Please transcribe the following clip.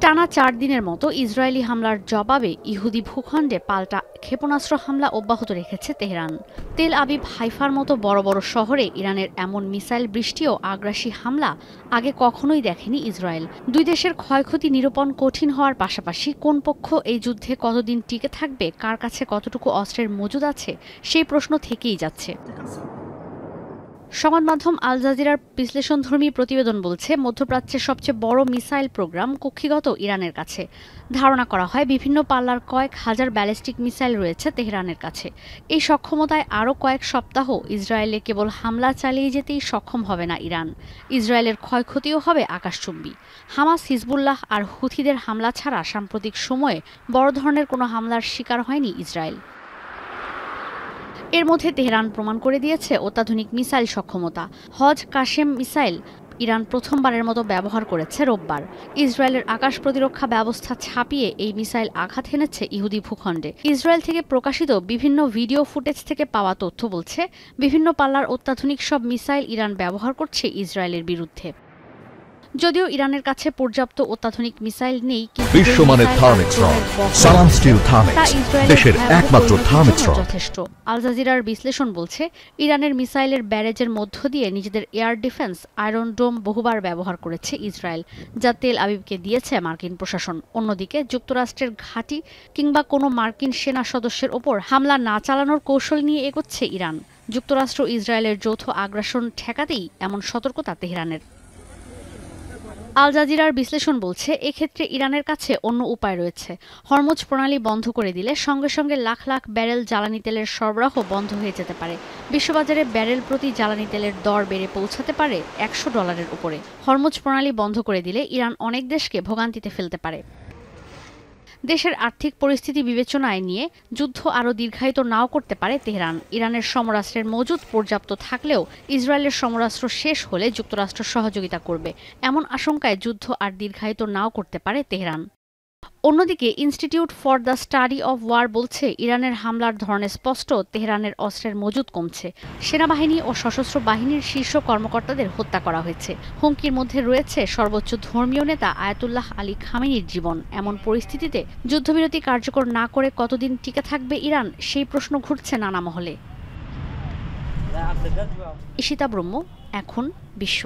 টানা ৪ দিনের মতো ইসরায়েলি হামলার জবাবে ইহুদি ভূখণ্ডে পাল্টা ক্ষেপণাস্ত্র হামলা অব্যাহত রেখেছে তেহরান। তেল আবিব, হাইফার মতো বড় বড় শহরে ইরানের এমন মিসাইল বৃষ্টি ও আগ্রাসী হামলা আগে কখনোই দেখেনি ইসরায়েল। দুই দেশের ক্ষয়ক্ষতি নিরূপণ কঠিন হওয়ার পাশাপাশি কোন পক্ষ এই যুদ্ধে কতদিন টিকে থাকবে, কার কাছে কতটুকু অস্ত্রের মজুদ আছে, সেই প্রশ্ন থেকেই যাচ্ছে। সংবাদ মাধ্যম আল জাজিরার বিশ্লেষণধর্মী প্রতিবেদন বলছে, মধ্যপ্রাচ্যের সবচেয়ে বড় মিসাইল প্রোগ্রাম কক্ষিগত ইরানের কাছে। ধারণা করা হয় বিভিন্ন পাল্লার কয়েক হাজার ব্যালিস্টিক মিসাইল রয়েছে তেহরানের কাছে। এই সক্ষমতায় আরও কয়েক সপ্তাহ ইসরায়েলে কেবল হামলা চালিয়ে যেতেই সক্ষম হবে না ইরান, ইসরায়েলের ক্ষয়ক্ষতিও হবে আকাশচুম্বী। হামাস, হিজবুল্লাহ আর হুথিদের হামলা ছাড়া সাম্প্রতিক সময়ে বড় ধরনের কোনো হামলার শিকার হয়নি ইসরায়েল। এর মধ্যে তেহরান প্রমাণ করে দিয়েছে অত্যাধুনিক মিসাইল সক্ষমতা। হজ কাশেম মিসাইল ইরান প্রথমবারের মতো ব্যবহার করেছে রোববার। ইসরায়েলের আকাশ প্রতিরক্ষা ব্যবস্থা ছাপিয়ে এই মিসাইল আঘাত হেনেছে ইহুদি ভূখণ্ডে। ইসরায়েল থেকে প্রকাশিত বিভিন্ন ভিডিও ফুটেজ থেকে পাওয়া তথ্য বলছে, বিভিন্ন পাল্লার অত্যাধুনিক সব মিসাইল ইরান ব্যবহার করছে ইসরায়েলের বিরুদ্ধে। যদিও ইরানের কাছে পর্যাপ্ত অত্যাধুনিক মিসাইল নেই, বিশ্বমানের থার্মিক রড সালাম স্টিল থার্মিক্স দেশের একমাত্র থার্মিক রড যথেষ্ট। আল জাজিরার বিশ্লেষণ বলছে, ইরানের মিসাইলের ব্যারেজের মধ্য দিয়ে নিজেদের এয়ার ডিফেন্স আয়রন ডোম বহুবার ব্যবহার করেছে ইসরায়েল, যা তেল আবিবকে দিয়েছে মার্কিন প্রশাসন। অন্যদিকে যুক্তরাষ্ট্রের ঘাঁটি কিংবা কোনো মার্কিন সেনা সদস্যের ওপর হামলা না চালানোর কৌশল নিয়ে এগোচ্ছে ইরান। যুক্তরাষ্ট্র ইসরায়েলের যৌথ আগ্রাসন ঠেকাতেই এমন সতর্কতা তেহরানের। আল জাজিরার বিশ্লেষণ বলছে, এক্ষেত্রে ইরানের কাছে অন্য উপায় রয়েছে। হরমুজ প্রণালী বন্ধ করে দিলে সঙ্গে সঙ্গে লাখ লাখ ব্যারেল জ্বালানি তেলের সরবরাহ বন্ধ হয়ে যেতে পারে। বিশ্ববাজারে ব্যারেল প্রতি জ্বালানি তেলের দর বেড়ে পৌঁছাতে পারে $100 উপরে। হরমুজ প্রণালী বন্ধ করে দিলে ইরান অনেক দেশকে ভোগান্তিতে ফেলতে পারে। দেশের আর্থিক পরিস্থিতি বিবেচনায় নিয়ে যুদ্ধ আরও দীর্ঘায়িত নাও করতে পারে তেহরান। ইরানের সমরাস্ত্রের মজুদ পর্যাপ্ত থাকলেও ইসরায়েলের সমরাস্ত্র শেষ হলে যুক্তরাষ্ট্র সহযোগিতা করবে, এমন আশঙ্কায় যুদ্ধ আর দীর্ঘায়িত নাও করতে পারে তেহরান। অন্যদিকে Institute for the Study of War বলছে, ইরানের হামলার ধরনে স্পষ্ট তেহরানের অস্ত্রের মজুদ কমছে। সেনাবাহিনী ও সশস্ত্র বাহিনীর শীর্ষ কর্মকর্তাদের হত্যা করা হয়েছে। হুমকির মধ্যে রয়েছে সর্বোচ্চ ধর্মীয় নেতা আয়াতুল্লাহ আলী খামেনির জীবন। এমন পরিস্থিতিতে যুদ্ধবিরতি কার্যকর না করে কতদিন টিকে থাকবে ইরান, সেই প্রশ্ন ঘুরছে নানা মহলে। ঈশিতা ব্রহ্ম, এখন বিশ্ব।